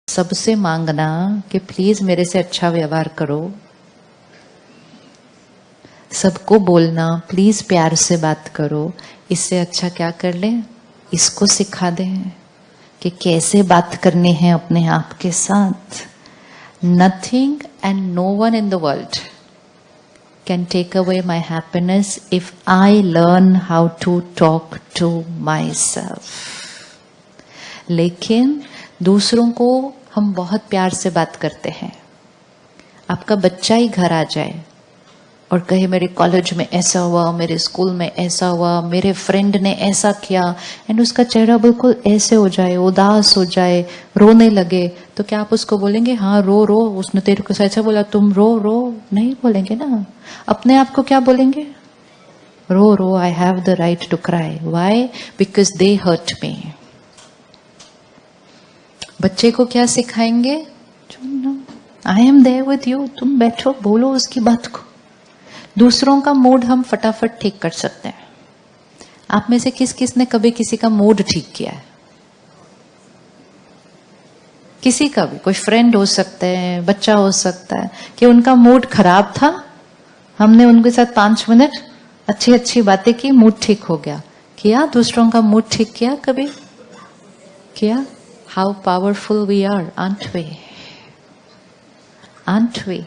सबसे मांगना कि प्लीज मेरे से अच्छा व्यवहार करो, सबको बोलना प्लीज प्यार से बात करो, इससे अच्छा क्या कर ले, इसको सिखा दे कि कैसे बात करनी है अपने आप के साथ। Nothing and no one in the world can take away my happiness if I learn how to talk to myself. लेकिन दूसरों को हम बहुत प्यार से बात करते हैं। आपका बच्चा ही घर आ जाए और कहे मेरे कॉलेज में ऐसा हुआ, मेरे स्कूल में ऐसा हुआ, मेरे फ्रेंड ने ऐसा किया, एंड उसका चेहरा बिल्कुल ऐसे हो जाए, उदास हो जाए, रोने लगे, तो क्या आप उसको बोलेंगे हाँ रो रो, उसने तेरे को ऐसा बोला तुम रो रो? नहीं बोलेंगे ना। अपने आप को क्या बोलेंगे? रो रो, I have the right to cry. Why? Because they hurt me. बच्चे को क्या सिखाएंगे? I am there with you, तुम बैठो, बोलो उसकी बात को। दूसरों का मूड हम फटाफट ठीक कर सकते हैं। आप में से किस किस ने कभी किसी का मूड ठीक किया है? किसी का भी, कोई फ्रेंड हो सकता है, बच्चा हो सकता है, कि उनका मूड खराब था, हमने उनके साथ 5 मिनट अच्छी अच्छी बातें की, मूड ठीक हो गया। किया? दूसरों का मूड ठीक किया कभी? किया? How powerful we are, aren't we? Aren't we?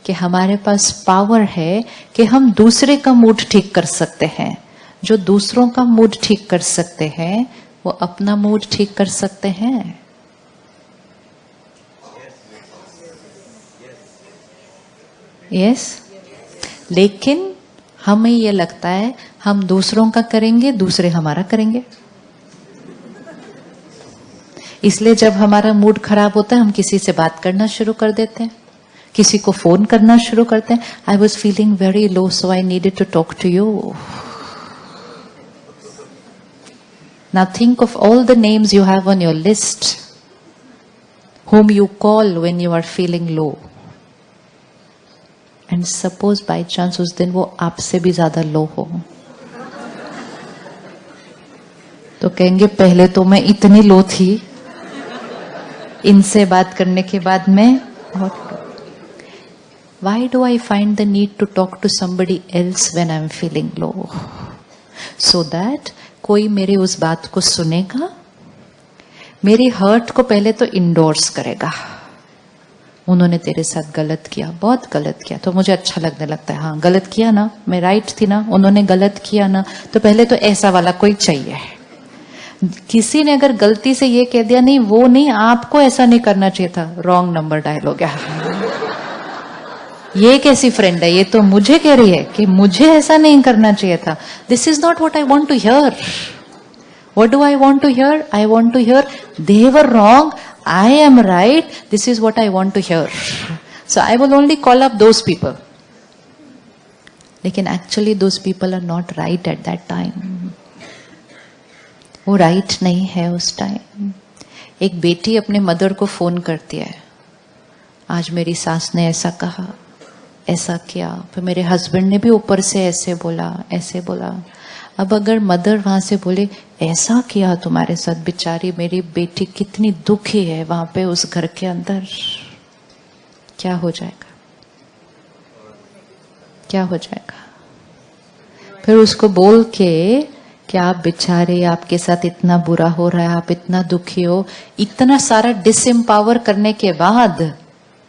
कि हमारे पास पावर है कि हम दूसरे का मूड ठीक कर सकते हैं। जो दूसरों का मूड ठीक कर सकते हैं वो अपना मूड ठीक कर सकते हैं। यस? लेकिन हमें ये लगता है हम दूसरों का करेंगे, दूसरे हमारा करेंगे। इसलिए जब हमारा मूड खराब होता है हम किसी से बात करना शुरू कर देते हैं, किसी को फोन करना शुरू करते हैं। I was feeling very low so I needed to talk to you. Now think of all the names you have on your list whom you call when you are feeling low, and suppose by chance उस दिन वो आपसे भी ज्यादा लो हो, तो कहेंगे पहले तो मैं इतनी लो थी, इनसे बात करने के बाद मैं बहुत। Why do I find the need to talk to somebody else when I'm feeling low? So that कोई मेरी उस बात को सुनेगा, मेरी हर्ट को पहले तो इंडोर्स करेगा। उन्होंने तेरे साथ गलत किया, बहुत गलत किया, तो मुझे अच्छा लगने लगता है, हाँ गलत किया ना, मैं राइट थी ना, उन्होंने गलत किया ना, तो पहले तो ऐसा वाला कोई चाहिए। किसी ने अगर गलती से ये कह दिया नहीं वो नहीं, आपको ऐसा नहीं करना चाहिए था, रॉन्ग नंबर डायल हो गया। ये कैसी फ्रेंड है, ये तो मुझे कह रही है कि मुझे ऐसा नहीं करना चाहिए था। This is not what I want to hear. What do I want to hear? I want to hear they were wrong, I am right, this is what I want to hear. So I will only call up those people. लेकिन actually those people are not right at that time. वो right नहीं है उस time. एक बेटी अपने mother को phone करती है, आज मेरी सास ने ऐसा कहा, ऐसा किया, फिर मेरे हस्बैंड ने भी ऊपर से ऐसे बोला, ऐसे बोला। अब अगर मदर वहां से बोले ऐसा किया तुम्हारे साथ, बेचारी मेरी बेटी कितनी दुखी है वहां पे उस घर के अंदर, क्या हो जाएगा? क्या हो जाएगा? फिर उसको बोल के कि आप बेचारे, आपके साथ इतना बुरा हो रहा है, आप इतना दुखी हो, इतना सारा डिसएम्पावर करने के बाद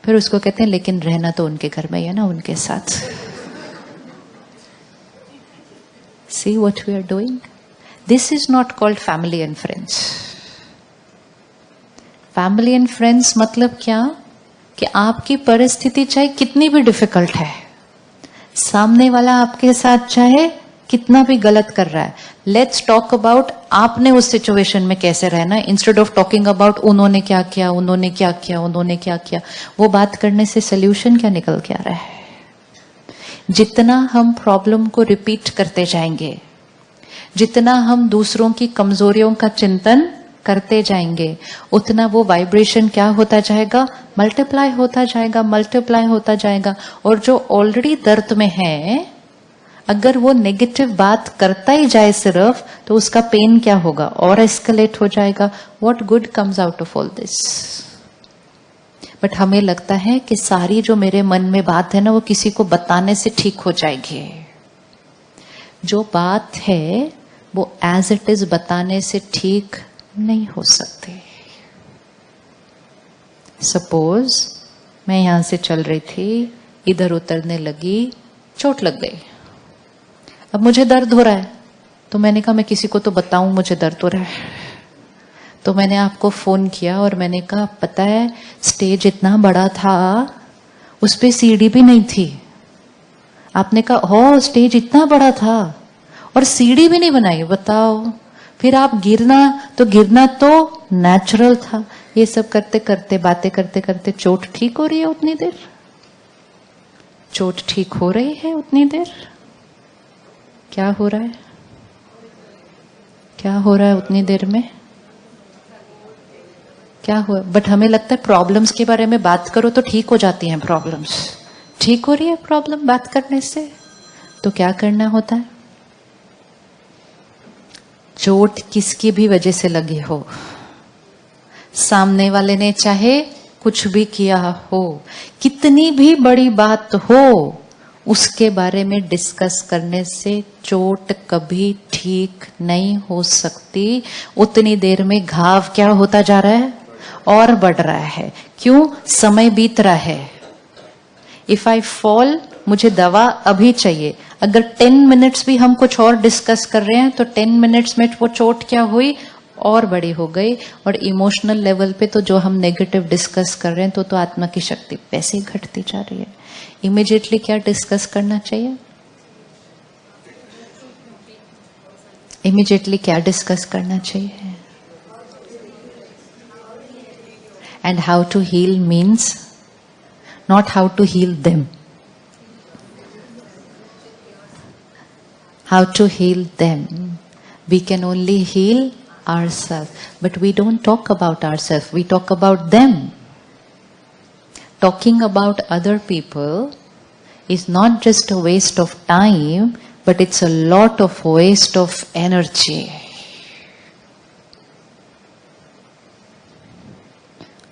फिर उसको कहते हैं लेकिन रहना तो उनके घर में ही है ना, उनके साथ। See what we are doing? This is not called family and friends. Family and friends मतलब क्या? कि आपकी परिस्थिति चाहे कितनी भी डिफिकल्ट है, सामने वाला आपके साथ चाहे कितना भी गलत कर रहा है, लेट्स टॉक अबाउट आपने उस सिचुएशन में कैसे रहना, इंस्टेड ऑफ टॉकिंग अबाउट उन्होंने क्या किया, उन्होंने क्या किया, उन्होंने क्या किया। वो बात करने से सोल्यूशन क्या निकल के आ रहा है? जितना हम प्रॉब्लम को रिपीट करते जाएंगे, जितना हम दूसरों की कमजोरियों का चिंतन करते जाएंगे, उतना वो वाइब्रेशन क्या होता जाएगा? मल्टीप्लाई होता जाएगा, मल्टीप्लाई होता जाएगा। और जो ऑलरेडी दर्द में है, अगर वो नेगेटिव बात करता ही जाए सिर्फ, तो उसका पेन क्या होगा? और एस्केलेट हो जाएगा। What good comes out of all this? But हमें लगता है कि सारी जो मेरे मन में बात है ना वो किसी को बताने से ठीक हो जाएगी। जो बात है वो एज इट इज बताने से ठीक नहीं हो सकती। सपोज मैं यहां से चल रही थी, इधर उतरने लगी, चोट लग गई। अब मुझे दर्द हो रहा है, तो मैंने कहा मैं किसी को तो बताऊं मुझे दर्द हो रहा है। तो मैंने आपको फोन किया और मैंने कहा पता है स्टेज इतना बड़ा था, उस पे सीढ़ी भी नहीं थी। आपने कहा हो स्टेज इतना बड़ा था और सीढ़ी भी नहीं बनाई, बताओ। फिर आप गिरना तो नेचुरल था। ये सब करते करते बातें करते करते चोट ठीक हो रही है उतनी देर, चोट ठीक हो रही है उतनी देर। क्या हो रहा है, क्या हो रहा है उतनी देर में, क्या हुआ? बट हमें लगता है प्रॉब्लम्स के बारे में बात करो तो ठीक हो जाती हैं प्रॉब्लम्स। ठीक हो रही है प्रॉब्लम बात करने से? तो क्या करना होता है? चोट किसकी भी वजह से लगी हो, सामने वाले ने चाहे कुछ भी किया हो, कितनी भी बड़ी बात हो, उसके बारे में डिस्कस करने से चोट कभी ठीक नहीं हो सकती। उतनी देर में घाव क्या होता जा रहा है? और बढ़ रहा है। क्यों? समय बीत रहा है। इफ आई फॉल, मुझे दवा अभी चाहिए। अगर 10 मिनट्स भी हम कुछ और डिस्कस कर रहे हैं तो 10 मिनट्स में वो चोट क्या हुई? और बड़ी हो गई। और इमोशनल लेवल पे तो जो हम नेगेटिव डिस्कस कर रहे हैं तो आत्मा की शक्ति वैसे ही घटती जा रही है। इमीडिएटली क्या डिस्कस करना चाहिए? इमीडिएटली क्या डिस्कस करना चाहिए? And how to heal means not how to heal them. How to heal them. We can only heal ourselves. But we don't talk about ourselves. We talk about them. Talking about other people is not just a waste of time, but it's a lot of waste of energy.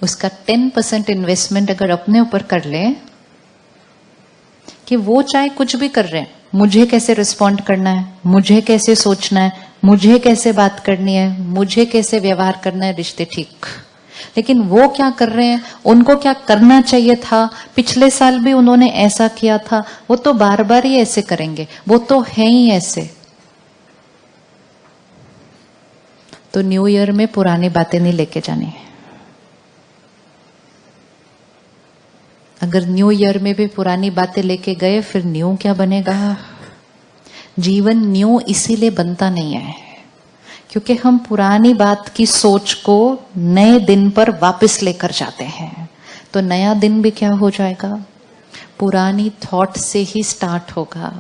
उसका 10% investment अगर अपने ऊपर कर लें कि वो चाहे कुछ भी कर रहे हैं, मुझे कैसे रिस्पॉन्ड करना है, मुझे कैसे सोचना है, मुझे कैसे बात करनी है, मुझे कैसे व्यवहार करना है, रिश्ते ठीक। लेकिन वो क्या कर रहे हैं, उनको क्या करना चाहिए था, पिछले साल भी उन्होंने ऐसा किया था, वो तो बार बार ही ऐसे करेंगे, वो तो है ही ऐसे। तो न्यू ईयर में पुरानी बातें नहीं लेके जानी। अगर न्यू ईयर में भी पुरानी बातें लेके गए फिर न्यू क्या बनेगा? जीवन न्यू इसीलिए बनता नहीं है क्योंकि हम पुरानी बात की सोच को नए दिन पर वापस लेकर जाते हैं। तो नया दिन भी क्या हो जाएगा? पुरानी थॉट से ही स्टार्ट होगा।